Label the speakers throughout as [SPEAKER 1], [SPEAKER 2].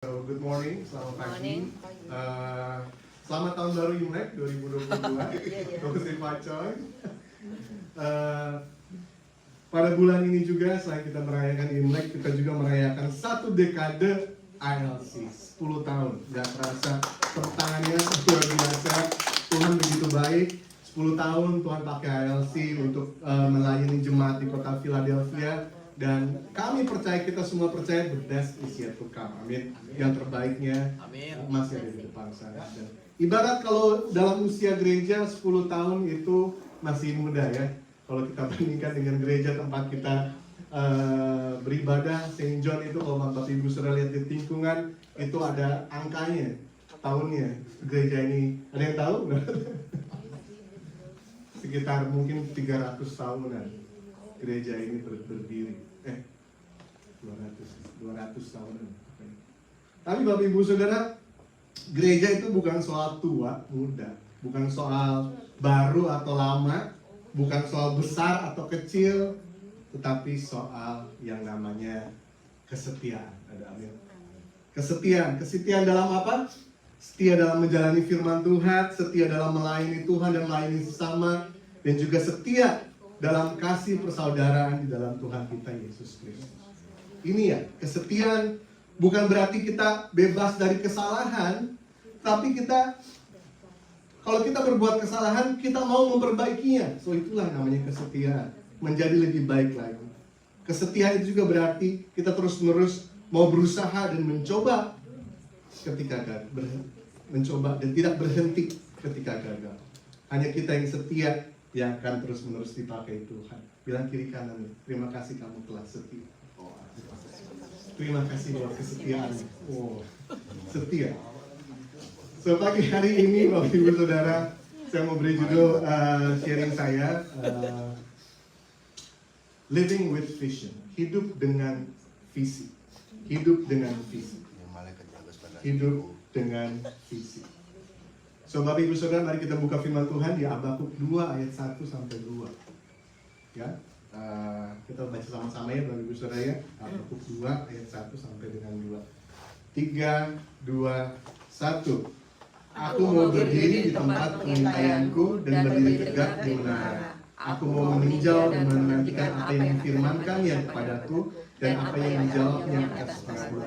[SPEAKER 1] So, good morning, selamat pagi. Selamat tahun baru Imlek 2022. Untuk si Pacoy. Pada bulan ini juga selain kita merayakan Imlek, kita juga merayakan satu dekade ILC, 10 tahun. Gak terasa tepuk tangannya luar biasa. Tuhan begitu baik. 10 tahun Tuhan pakai ILC untuk melayani jemaat di kota Philadelphia. Dan kami percaya, kita semua percaya the best is yet to come. Amin. Yang terbaiknya masih ada di depan sana. Dan ibarat kalau dalam usia gereja 10 tahun itu masih muda ya. Kalau kita bandingkan dengan gereja tempat kita beribadah, Saint John itu kalau Bapak Ibu sudah lihat di lingkungan itu ada angkanya, tahunnya gereja ini. Ada yang tahu? Sekitar mungkin 300 tahunan gereja ini berdiri. 200 tahunan. Tapi Bapak Ibu Saudara, gereja itu bukan soal tua, muda, bukan soal baru atau lama, bukan soal besar atau kecil, tetapi soal yang namanya kesetiaan. Ada amin. Kesetiaan dalam apa? Setia dalam menjalani firman Tuhan, setia dalam melayani Tuhan dan melayani sesama, dan juga setia dalam kasih persaudaraan di dalam Tuhan kita Yesus Kristus. Ini ya, kesetiaan bukan berarti kita bebas dari kesalahan, tapi kalau kita berbuat kesalahan, kita mau memperbaikinya. So itulah namanya kesetiaan, menjadi lebih baik lagi. Kesetiaan itu juga berarti kita terus-menerus mau berusaha dan mencoba ketika gagal, mencoba dan tidak berhenti ketika gagal. Hanya kita yang setia yang akan terus-menerus dipakai Tuhan. Bilang kiri kanan, terima kasih kamu telah setia. Terima kasih buat kesetiaan. Setia. So pagi hari ini Bapak Ibu Saudara, saya mau beri judul sharing saya, Living with Vision. Hidup dengan visi. Hidup dengan visi. Hidup dengan visi. So Bapak Ibu Saudara, mari kita buka firman Tuhan di Habakuk 2 ayat 1 sampai 2. Ya, kita baca sama-sama ya Bapak Ibu Saudara ya. Habakuk 2 ayat 1 sampai dengan 2. 3, 2, 1. Aku mau berdiri di tempat pengintaianku dan berdiri tegak di menara. Aku mau meninjau dan menantikan apa yang difirmankannya kepadaku dan apa yang dijawabnya atas nasibku.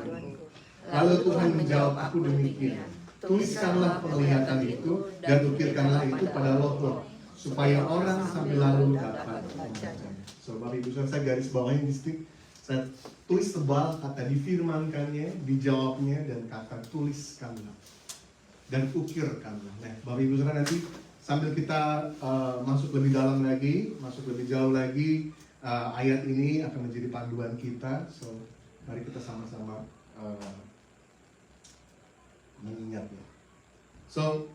[SPEAKER 1] Lalu Tuhan menjawab aku demikian. Tuliskanlah penglihatan itu dan ukirkanlah itu pada loh, supaya orang sambil lalu dapat membacanya. So Bapak Ibu saya garis bawahin di sini. Saya tulis tebal kata difirmankannya, dijawabnya, dan kata tuliskanlah dan ukirkanlah. Nah Bapak Ibu nanti sambil kita masuk lebih dalam lagi, masuk lebih jauh lagi, ayat ini akan menjadi panduan kita. So mari kita sama-sama mengingatnya. So,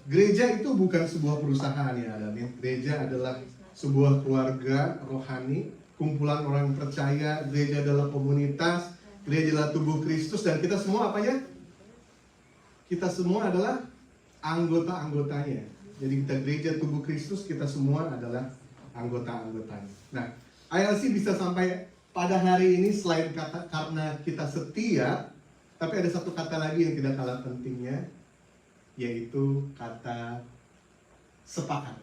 [SPEAKER 1] gereja itu bukan sebuah perusahaan ya, Amin. Gereja adalah sebuah keluarga rohani, kumpulan orang yang percaya. Gereja adalah komunitas, gereja adalah tubuh Kristus, dan kita semua apa ya? Kita semua adalah anggota-anggotanya. Jadi kita gereja tubuh Kristus, kita semua adalah anggota-anggotanya. Nah, ILC bisa sampai pada hari ini selain kata karena kita setia, tapi ada satu kata lagi yang tidak kalah pentingnya, yaitu kata sepakat.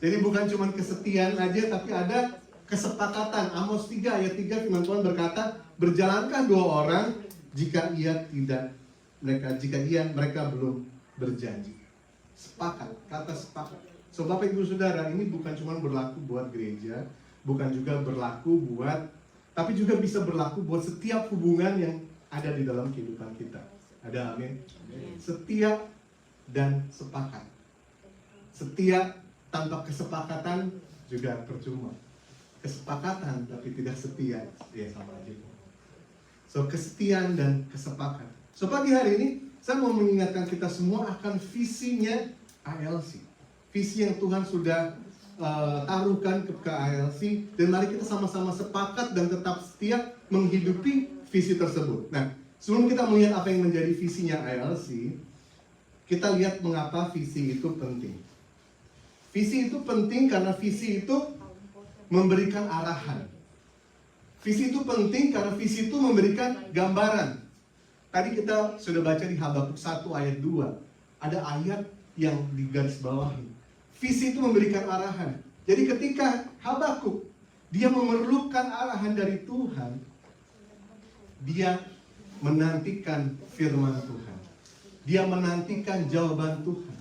[SPEAKER 1] Jadi bukan cuma kesetiaan aja, tapi ada kesepakatan. Amos 3 ayat 3 firman Tuhan berkata, berjalankah dua orang jika mereka belum berjanji. Sepakat, kata sepakat. So Bapak Ibu Saudara, ini bukan cuma berlaku buat gereja, bukan juga berlaku buat, tapi juga bisa berlaku buat setiap hubungan yang ada di dalam kehidupan kita. Ada amin? Setia dan sepakat. Setia tanpa kesepakatan juga percuma. Kesepakatan tapi tidak setia, ya sama aja. So kesetiaan dan kesepakatan. So pagi hari ini saya mau mengingatkan kita semua akan visinya ILC. Visi yang Tuhan sudah taruhkan ke ILC, dan mari kita sama-sama sepakat dan tetap setia menghidupi visi tersebut. Nah, sebelum kita melihat apa yang menjadi visinya ILC, kita lihat mengapa visi itu penting. Visi itu penting karena visi itu memberikan arahan. Visi itu penting karena visi itu memberikan gambaran. Tadi kita sudah baca di Habakuk 1 ayat 2. Ada ayat yang digaris bawahi. Visi itu memberikan arahan. Jadi ketika Habakuk, dia memerlukan arahan dari Tuhan, dia menantikan firman Tuhan. Dia menantikan jawaban Tuhan.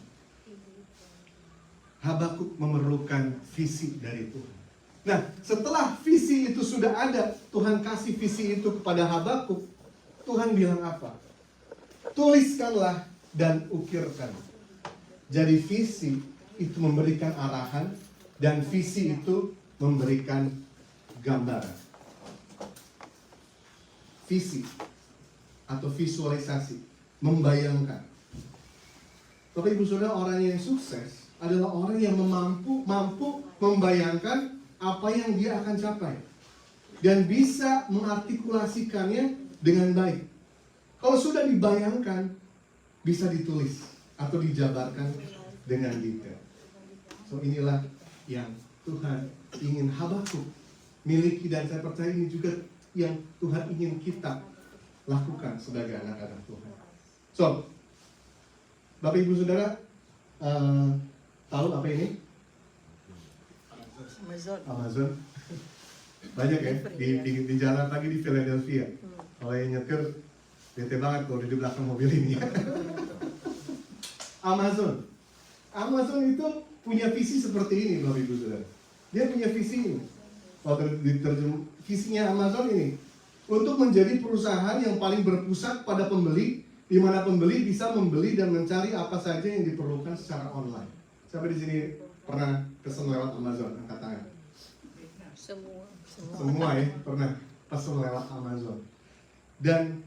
[SPEAKER 1] Habakuk memerlukan visi dari Tuhan. Nah, setelah visi itu sudah ada, Tuhan kasih visi itu kepada Habakuk, Tuhan bilang apa? Tuliskanlah dan ukirkan. Jadi visi itu memberikan arahan, dan visi itu memberikan gambaran. Visi atau visualisasi, membayangkan. Bapak Ibu Saudara, orang yang sukses adalah orang yang mampu membayangkan apa yang dia akan capai dan bisa mengartikulasikannya dengan baik. Kalau sudah dibayangkan, bisa ditulis atau dijabarkan dengan detail. So inilah yang Tuhan ingin Habakuk miliki, dan saya percaya ini juga yang Tuhan ingin kita lakukan sebagai anak-anak Tuhan. So, Bapak Ibu Saudara, tahu apa ini? Amazon. Banyak ya di jalan lagi di Philadelphia. Kalau yang nyetir bete banget kalau di belakang mobil ini. Amazon itu punya visi seperti ini, Bapak Ibu Saudara. Dia punya visi ini. Kalau diterjem visinya Amazon ini untuk menjadi perusahaan yang paling berpusat pada pembeli, di mana pembeli bisa membeli dan mencari apa saja yang diperlukan secara online. Sampai di sini pernah pesen lewat Amazon, angkat tangan. Semua ya, pernah pesen lewat Amazon. Dan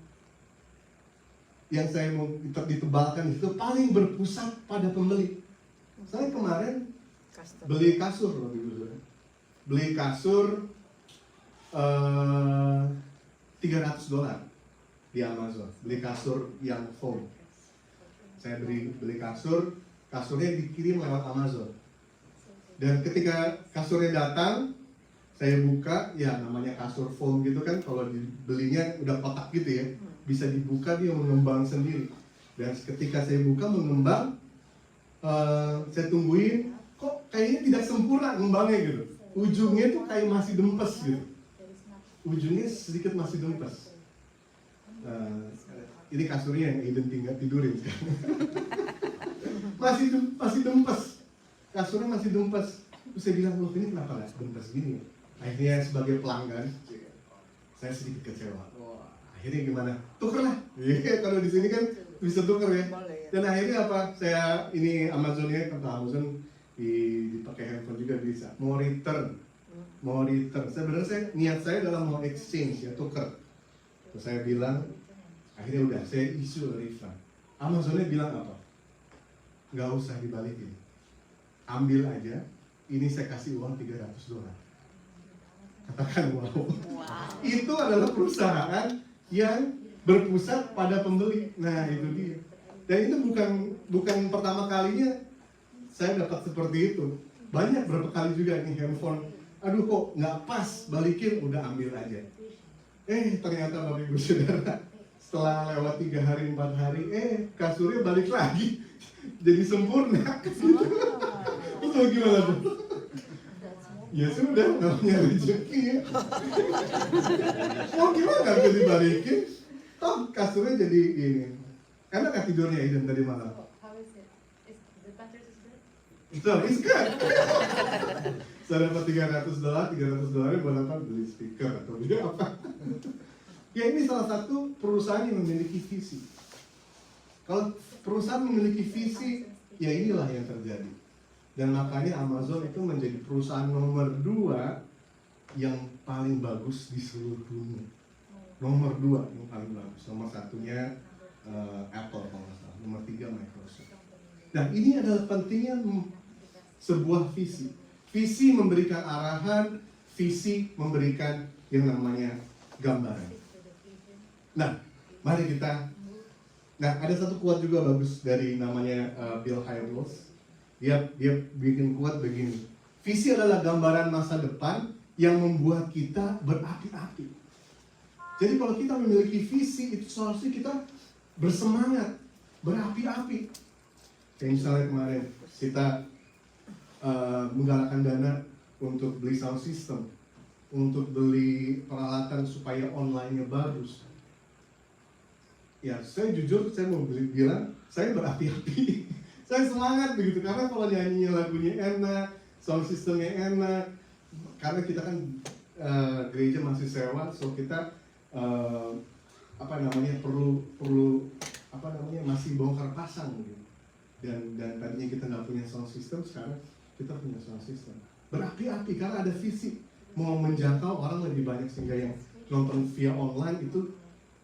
[SPEAKER 1] yang saya mau ditebalkan itu paling berpusat pada pembeli. Saya kemarin beli kasur, loh, beli kasur $300 di Amazon. Beli kasur yang foam. Saya beli kasur, kasurnya dikirim lewat Amazon. Dan ketika kasurnya datang, saya buka, ya namanya kasur foam gitu kan, kalau dibelinya udah kotak gitu ya, bisa dibuka, dia mengembang sendiri. Dan ketika saya buka mengembang, saya tungguin, kok kayaknya tidak sempurna ngembangnya gitu. Ujungnya tuh kayak masih dempes gitu. Ujungnya sedikit masih dempes. Ini kasurnya yang Eden tinggal tidurin sekarang. masih dempes. Kasurnya masih dempes. Terus saya bilang, loh ini kenapa nggak dempes gini? Akhirnya sebagai pelanggan, saya sedikit kecewa. Akhirnya gimana? Tuker lah. Kalau di sini kan bisa tuker ya. Dan akhirnya apa? Saya ini Amazonnya, kata Amazon dipakai handphone juga bisa. Mau return. Sebenarnya niat saya adalah mau exchange ya, tuker. Terus saya bilang, akhirnya udah saya issue refund. Amazonnya bilang apa? Nggak usah dibalikin. Ambil aja. Ini saya kasih uang $300. Katakan wow. Itu adalah perusahaan yang berpusat pada pembeli. Nah itu dia. Dan itu bukan pertama kalinya saya dapat seperti itu. Banyak berapa kali juga nih handphone. Aduh kok nggak pas, balikin, udah ambil aja. Ternyata Bapak Ibu Saudara, setelah lewat 3 hari 4 hari, kasurnya balik lagi. Jadi sempurna. Terus gimana tuh? Ya sudah, namanya rezeki ya. Mau gimana nggak dibalikin? Toh kasurnya jadi ini. Enak gak tidurnya Iden tadi malam? Itu habis kan? Saya dapat $300 buat apa? Beli speaker atau beli apa? Ya ini salah satu perusahaan yang memiliki visi. Kalau perusahaan memiliki visi, ya inilah yang terjadi. Dan makanya Amazon itu menjadi perusahaan nomor 2 yang paling bagus di seluruh dunia. Nomor 2 yang paling bagus. Nomor 1-nya Apple kalau nggak salah. Nomor 3 Microsoft. Nah ini adalah pentingnya sebuah visi. Visi memberikan arahan, visi memberikan yang namanya gambaran. Nah, mari kita. Nah, ada satu quote juga bagus dari namanya Bill Hybels. Dia bikin quote begini. Visi adalah gambaran masa depan yang membuat kita berapi-api. Jadi kalau kita memiliki visi, itu seharusnya kita bersemangat, berapi-api. Kayak misalnya kemarin kita menggalakkan dana untuk beli sound system, untuk beli peralatan supaya online-nya bagus. Ya, saya jujur, saya mau bilang, saya berapi-api. Saya semangat begitu, karena kalau nyanyinya lagunya enak, sound systemnya enak, karena kita kan gereja masih sewa, so kita perlu masih bongkar pasang gitu. Dan tadinya kita nggak punya sound system, sekarang kita punya sound system. Berapi-api karena ada visi mau menjangkau orang lebih banyak, sehingga yang nonton via online itu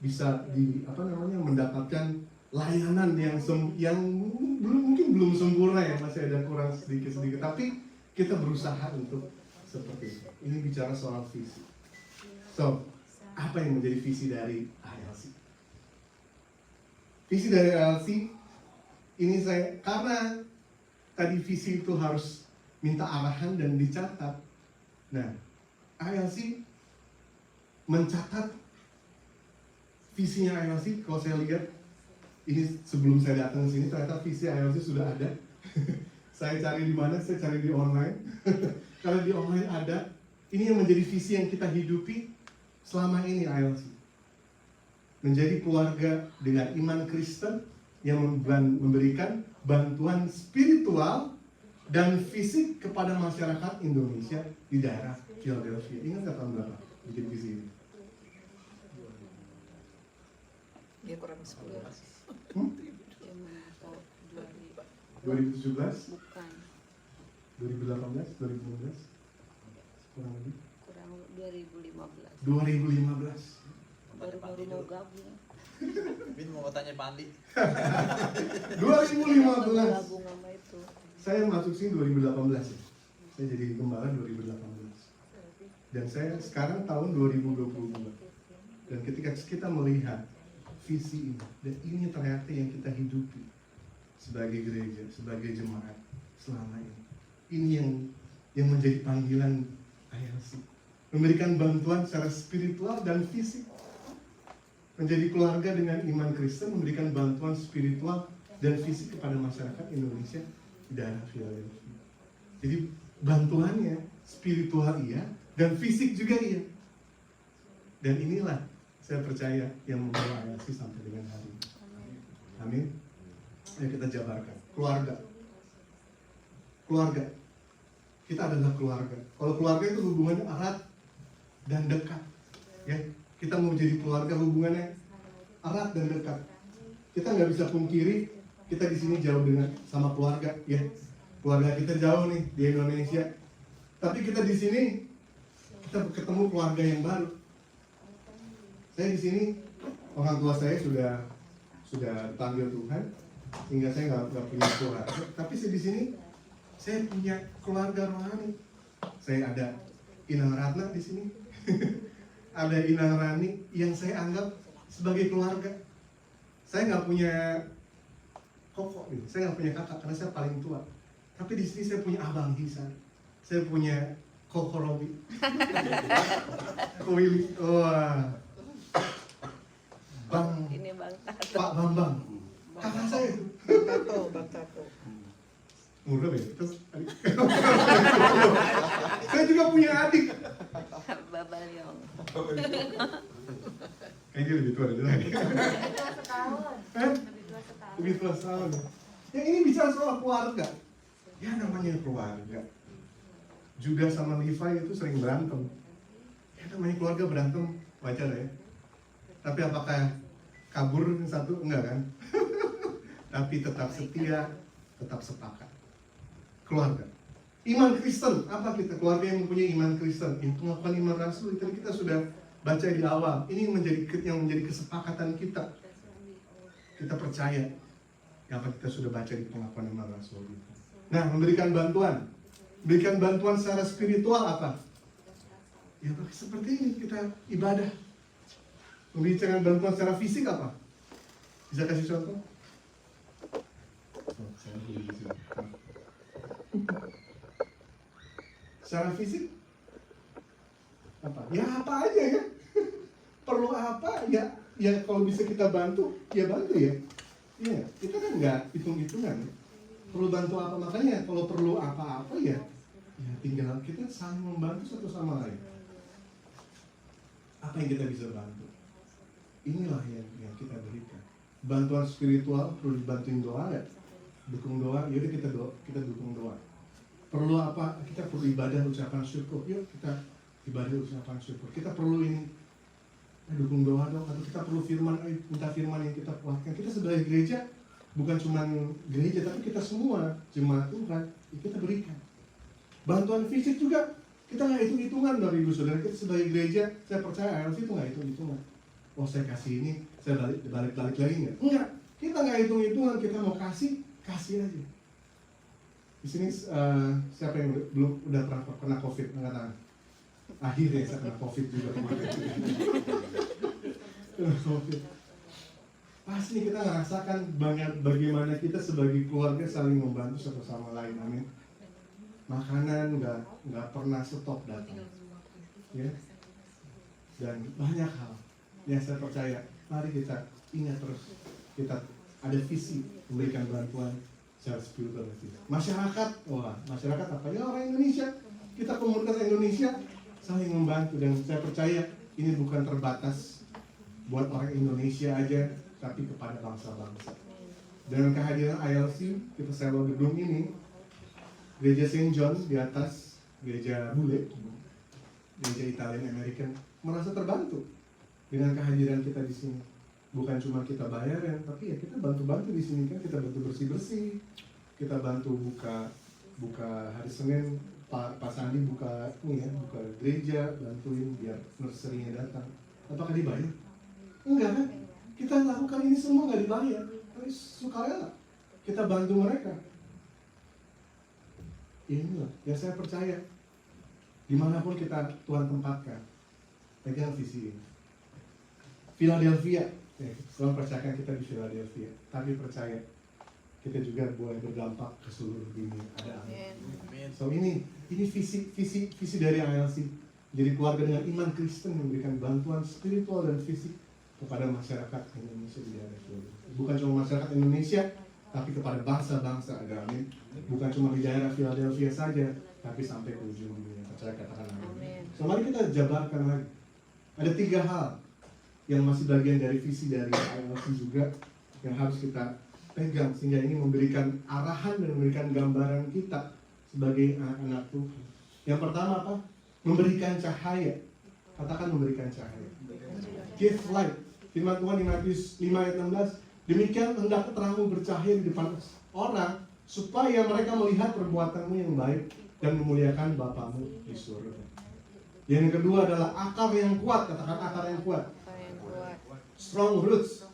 [SPEAKER 1] bisa mendapatkan layanan yang mungkin belum sempurna ya, masih ada kurang sedikit, tapi kita berusaha untuk seperti itu. Ini bicara soal visi. So, apa yang menjadi visi dari ALC? Visi dari ALC ini karena tadi visi itu harus minta arahan dan dicatat. Nah, ALC mencatat visinya ALC. Kalau saya lihat ini sebelum saya datang ke sini, ternyata visi ALC sudah ada. Saya cari di mana? Saya cari di online. Kalau di online ada, ini yang menjadi visi yang kita hidupi selama ini ALC. Menjadi keluarga dengan iman Kristen yang memberikan bantuan spiritual dan fisik kepada masyarakat Indonesia di daerah Philadelphia. Ingat nggak tahun berapa bikin visi ini?
[SPEAKER 2] Ya kurang 10.
[SPEAKER 1] 2017?
[SPEAKER 2] Bukan.
[SPEAKER 1] 2018? 2019? Kurang lebih?
[SPEAKER 2] Kurang 2015.
[SPEAKER 1] 2015.
[SPEAKER 2] Baru mau gabung.
[SPEAKER 3] Bin mau tanya Pandi.
[SPEAKER 1] 2015.
[SPEAKER 2] Gabung sama itu.
[SPEAKER 1] Saya masuk sini 2018 ya. Saya jadi gembala 2018. Dan saya sekarang tahun 2022. Dan ketika kita melihat visi ini, dan ini ternyata yang kita hidupi sebagai gereja, sebagai jemaat selama ini. Ini yang menjadi panggilan ALC. Memberikan bantuan secara spiritual dan fisik. Menjadi keluarga dengan iman Kristen, memberikan bantuan spiritual dan fisik kepada masyarakat Indonesia di daerah Philadelphia. Jadi bantuannya spiritual iya, dan fisik juga iya. Dan inilah saya percaya yang membawa ALC sampai dengan hari ini. Amin. Ayo kita jabarkan. Keluarga. Kita adalah keluarga. Kalau keluarga itu hubungannya erat dan dekat. Ya, kita mau jadi keluarga, hubungannya erat dan dekat. Kita nggak bisa pungkiri kita di sini jauh dengan sama keluarga, ya. Keluarga kita jauh nih di Indonesia. Tapi kita di sini kita ketemu keluarga yang baru. Saya di sini, orang tua saya sudah dipanggil Tuhan, sehingga saya nggak punya keluarga. Tapi saya di sini saya punya keluarga rohani. Saya ada Inang Ratna di sini. Ada Inang Rani yang saya anggap sebagai keluarga. Saya nggak punya koko, saya nggak punya kakak karena saya paling tua. Tapi di sini saya punya Abang Hisan, saya punya Koko Robi, Willy, wah,
[SPEAKER 2] Ini Bang Tato.
[SPEAKER 1] Pak Bambang, kakak saya itu.
[SPEAKER 4] Bang Tato.
[SPEAKER 1] Murah ya, terus adik. Saya juga punya adik.
[SPEAKER 2] Babaliong.
[SPEAKER 1] Kayaknya lebih tua dari lagi.
[SPEAKER 5] Lebih tua setahun.
[SPEAKER 1] Hah?
[SPEAKER 5] Lebih tua setahun.
[SPEAKER 1] Lebih tua setahun. Yang ini bicara soal keluarga. Ya namanya keluarga. Judas sama Levi itu sering berantem. Ya namanya keluarga berantem, wajar ya. Tapi apakah kabur yang satu? Enggak kan? Tapi tetap setia, tetap sepakat. Keluarga. Iman Kristen, apa kita? Keluarga yang mempunyai iman Kristen. Yang pengakuan iman Rasul, tadi kita sudah baca di awal. Ini yang menjadi kesepakatan kita. Kita percaya apa kita sudah baca di pengakuan iman Rasul. Nah, memberikan bantuan. Berikan bantuan secara spiritual apa? Ya seperti ini kita ibadah. Memberikan bantuan secara fisik apa? Bisa kasih contoh? Oh, saya boleh di sini. Secara fisik apa? Ya apa aja ya. perlu apa ya kalau bisa kita bantu ya bantu ya. Iya, kita kan nggak hitung-hitungan ya. Perlu bantu apa, makanya kalau perlu apa-apa ya tinggal kita saling membantu satu sama lain. Apa yang kita bisa bantu? Inilah yang kita berikan. Bantuan spiritual perlu dibantuin doa ya. Dukung doa, yaudah kita dukung doa. Perlu apa? Kita perlu ibadah ucapan syukur. Yuk kita ibadah ucapan syukur. Kita perlu ini dukung doa dong. Atau kita perlu firman, minta firman yang kita kuatkan. Kita sebagai gereja bukan cuma gereja, tapi kita semua jemaat Tuhan kita berikan. Bantuan fisik juga kita nggak hitung-hitungan dari ibu saudara. Kita sebagai gereja, saya percaya ALC itu nggak hitung-hitungan. Oh saya kasih ini, saya balik lagi nggak? Enggak, kita nggak hitung-hitungan. Kita mau kasih aja. Di sini siapa yang belum udah pernah kena COVID? Angkat tangan. Akhirnya saya kena COVID juga kemarin. Kena COVID. Pasti kita ngerasakan banget bagaimana kita sebagai keluarga saling membantu satu sama lain. Amin. Makanan nggak pernah stop datang, ya. Dan banyak hal yang saya percaya. Mari kita ingat terus, kita ada visi memberikan bantuan secara spiritual. Masyarakat, masyarakat apa ya, orang Indonesia, kita komunitas Indonesia saling membantu, dan saya percaya ini bukan terbatas buat orang Indonesia aja, tapi kepada bangsa-bangsa. Dengan kehadiran ILC, kita sewa gedung ini. Gereja Saint John di atas, gereja bule, gereja Italian American, merasa terbantu dengan kehadiran kita di sini. Bukan cuma kita bayaran, tapi ya kita bantu-bantu di sini kan, kita bantu bersih-bersih, kita bantu buka hari Senin, Pak Sandi buka gereja, bantuin biar nursery-nya datang. Apakah dibayar? Enggak kan? Kita lakukan ini semua nggak dibayar, tapi sukarela kita bantu mereka. Inilah yang saya percaya, dimanapun kita Tuhan tempatkan, pegang visi ini. Philadelphia, Tuhan percayakan kita di Philadelphia, tapi percaya kita juga boleh berdampak ke seluruh dunia. Ada amin. So ini visi dari ILC. Jadi keluarga dengan iman Kristen memberikan bantuan spiritual dan fisik kepada masyarakat Indonesia di daerah seluruh. Bukan cuma masyarakat Indonesia, tapi kepada bangsa-bangsa, amin. Bukan cuma di daerah Philadelphia saja, tapi sampai ke ujung dunia. Percaya katakan amin. So mari kita jabarkan lagi. Ada 3 hal yang masih bagian dari visi dari ILC juga yang harus kita pegang, sehingga ini memberikan arahan dan memberikan gambaran kita sebagai anak-anak Tuhan. Yang pertama apa? Memberikan cahaya. Katakan memberikan cahaya. Give light. Firman Tuhan di Matius 5 ayat 16. Demikian hendaklah terangmu bercahaya di depan orang, supaya mereka melihat perbuatanmu yang baik dan memuliakan Bapamu di surga. Yang kedua adalah akar yang kuat. Katakan akar yang kuat. Strong roots.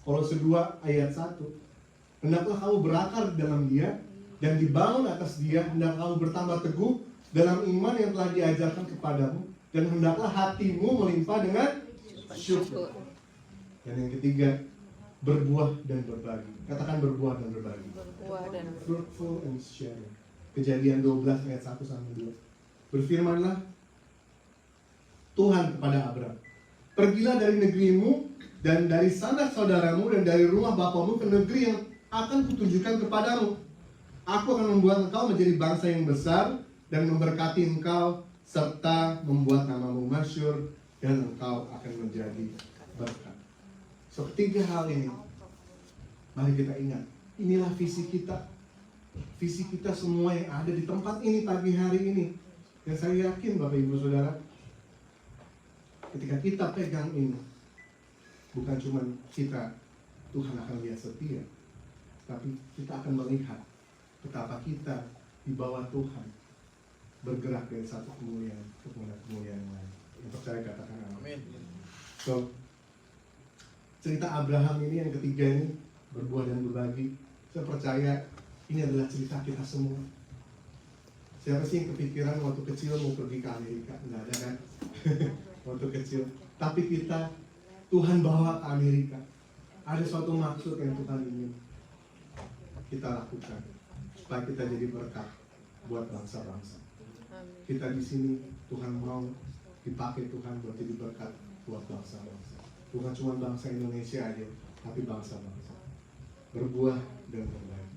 [SPEAKER 1] Kolose 2 ayat 1. Hendaklah kamu berakar di dalam dia dan dibangun atas dia. Hendaklah kamu bertambah teguh dalam iman yang telah diajarkan kepadamu, dan hendaklah hatimu melimpah dengan syukur. Dan yang ketiga, berbuah dan berbagi. Katakan berbuah dan berbagi.
[SPEAKER 2] Berbuah dan
[SPEAKER 1] Fruitful and sharing. Kejadian 12 ayat 1 sampai 2. Berfirmanlah Tuhan kepada Abraham, pergilah dari negerimu dan dari sanak saudaramu dan dari rumah bapamu ke negeri yang akan kutunjukkan kepadamu. Aku akan membuat engkau menjadi bangsa yang besar dan memberkati engkau serta membuat namamu masyhur, dan engkau akan menjadi berkat. So, 3 hal ini, mari kita ingat, inilah visi kita. Visi kita semua yang ada di tempat ini pagi hari ini. Dan saya yakin Bapak Ibu Saudara, ketika kita pegang ini, bukan cuma kita, Tuhan akan lihat setia, tapi kita akan melihat betapa kita di bawah Tuhan bergerak dari satu kemuliaan ke kemuliaan lain. Yang percaya katakan amin. So, cerita Abraham ini yang ketiga ini, berbuah dan berbagi. Saya percaya ini adalah cerita kita semua. Siapa sih yang kepikiran waktu kecil mau pergi ke Amerika? Nggak ada kan? Waktu kecil. Tapi kita, Tuhan bawa ke Amerika. Ada suatu maksud yang Tuhan ingin kita lakukan, supaya kita jadi berkat buat bangsa-bangsa. Kita di sini, Tuhan mau dipakai Tuhan buat jadi berkat buat bangsa-bangsa. Bukan cuma bangsa Indonesia aja, tapi bangsa-bangsa. Berbuah dan berbagi.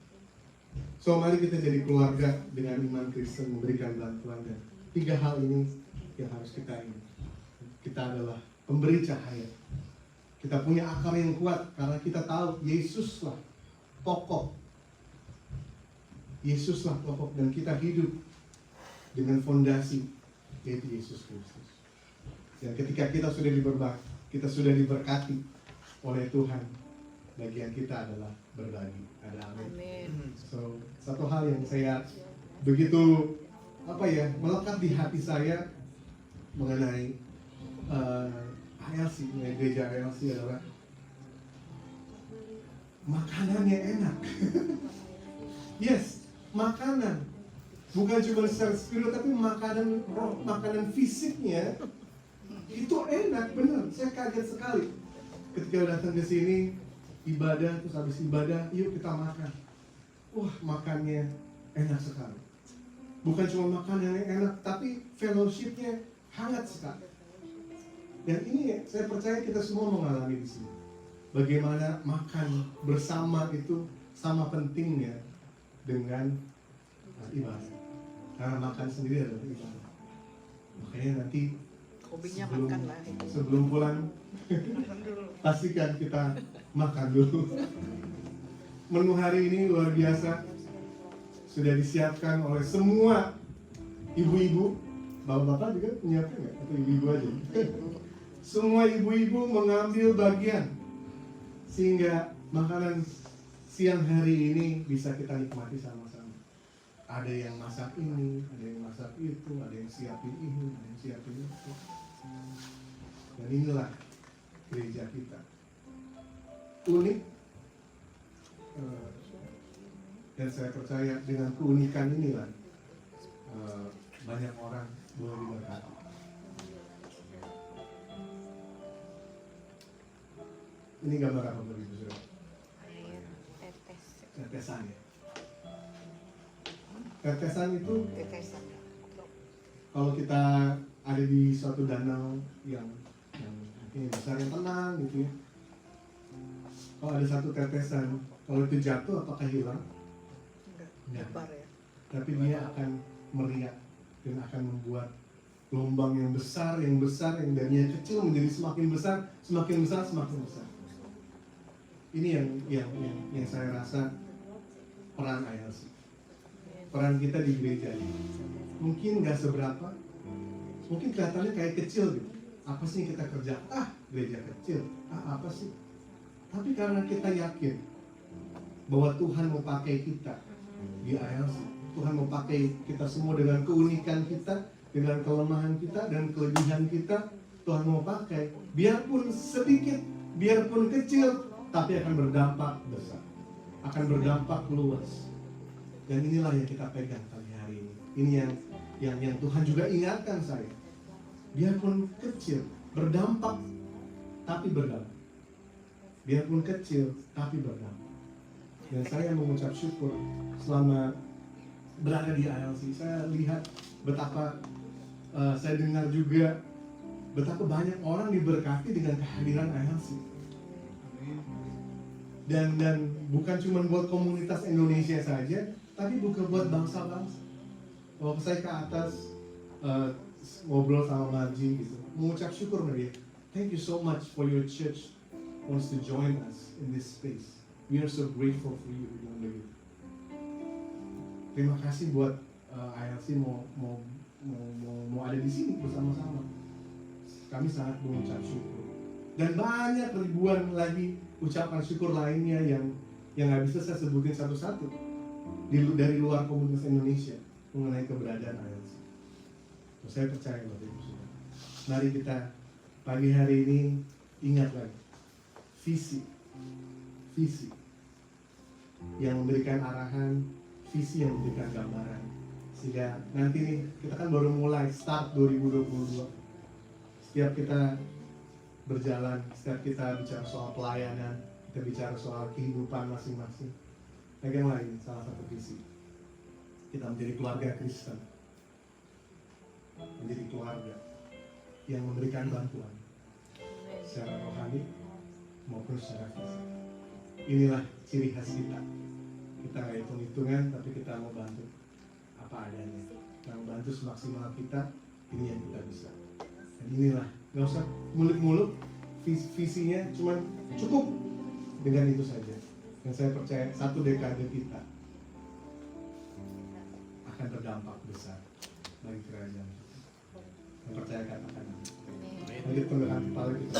[SPEAKER 1] So mari kita jadi keluarga dengan iman Kristen, memberikan bantuan, dan 3 hal ini yang harus kita ini. Kita adalah pemberi cahaya. Kita punya akar yang kuat karena kita tahu Yesuslah pokok. Yesuslah pokok, dan kita hidup dengan fondasi yaitu Yesus Kristus. Dan ketika kita sudah diberkati oleh Tuhan, bagian kita adalah berbagi. Ada amin.
[SPEAKER 2] Amin.
[SPEAKER 1] So, satu hal yang saya begitu melekat di hati saya mengenai ALC, gereja ALC adalah makanannya enak. Yes, makanan. Bukan cuma secara spiritual, tapi makanan roh, makanan fisiknya itu enak, benar. Saya kaget sekali ketika datang ke sini ibadah, terus habis ibadah, yuk kita makan. Wah, makannya enak sekali. Bukan cuma makanannya enak, tapi fellowshipnya hangat sekali. Dan ini saya percaya kita semua mengalami di sini. Bagaimana makan bersama itu sama pentingnya dengan ibadah. Karena makan sendiri adalah ibadah. Makanya nanti
[SPEAKER 4] Hobinya makan lah.
[SPEAKER 1] sebelum pulang pastikan kita makan dulu. Menu hari ini luar biasa. Sudah disiapkan oleh semua ibu-ibu. Bapak-bapak juga menyiapkan nggak? Atau ibu-ibu aja? Semua ibu-ibu mengambil bagian sehingga makanan siang hari ini bisa kita nikmati sama-sama. Ada yang masak ini, ada yang masak itu, ada yang siapin ini, ada yang siapin itu. Dan inilah gereja kita. Unik. Dan saya percaya dengan keunikan inilah banyak orang boleh diberkati. Ini gambar apa Bapak Ibu Saudara?
[SPEAKER 2] Air tetes.
[SPEAKER 1] Tetesan ya. Tetesan itu
[SPEAKER 4] Tetesan.
[SPEAKER 1] kalau kita ada di suatu danau yang mungkin besar yang tenang gitu ya. Kalau ada satu tetesan, kalau itu jatuh apakah hilang?
[SPEAKER 4] Enggak, lebar ya.
[SPEAKER 1] Tapi dia akan meriak dan akan membuat gelombang yang besar, yang darinya kecil menjadi semakin besar, semakin besar, semakin besar. Ini yang saya rasa peran ALC. Peran kita di gereja ini. Mungkin nggak seberapa, mungkin kelihatannya kayak kecil gitu. Apa sih yang kita kerja? Gereja kecil. Apa sih? Tapi karena kita yakin bahwa Tuhan mau pakai kita di ALC, Tuhan mau pakai kita semua dengan keunikan kita, dengan kelemahan kita dan kelebihan kita, Tuhan mau pakai. Biarpun sedikit, biarpun kecil, tapi akan berdampak besar, akan berdampak luas. Dan inilah yang kita pegang pagi hari ini. Ini yang Tuhan juga ingatkan saya. Biarpun kecil, berdampak, tapi berdampak. Biarpun kecil, tapi berdampak. Dan saya mengucap syukur selama berada di ALC. Saya lihat betapa, saya dengar juga betapa banyak orang diberkati dengan kehadiran ALC. Dan bukan cuma buat komunitas Indonesia saja, tapi bukan buat bangsa-bangsa. Waktu saya ke atas ngobrol sama Marji gitu, mengucap syukur sama dia. Thank you so much for your church wants to join us in this space. We are so grateful for you. Terima kasih buat ALC mau ada di sini bersama-sama. Kami sangat mengucap syukur. Dan banyak ribuan lagi ucapan syukur lainnya yang nggak bisa saya sebutin satu-satu dari luar komunitas Indonesia mengenai keberadaan ALC. Saya percaya Bapak Ibu Saudara. Mari kita pagi hari ini ingat lagi visi yang memberikan arahan, visi yang memberikan gambaran. Sehingga nanti nih kita kan baru mulai start 2022. Setiap kita berjalan, setiap kita bicara soal pelayanan, kita bicara soal kehidupan masing-masing. Pegang lagi salah satu visi. Kita menjadi keluarga Kristen, menjadi keluarga yang memberikan bantuan, secara rohani maupun secara fisik. Inilah ciri khas kita. Kita nggak hitung-hitungan, tapi kita mau bantu apa adanya. Nah, bantu semaksimal kita, ini yang kita bisa. Dan inilah, nggak usah muluk-muluk, visinya cuman cukup dengan itu saja. Dan saya percaya satu dekade kita akan berdampak besar bagi kerajaan kita. Yang percaya katakan.
[SPEAKER 2] Amin.
[SPEAKER 1] Lanjut pendekatan kepala kita.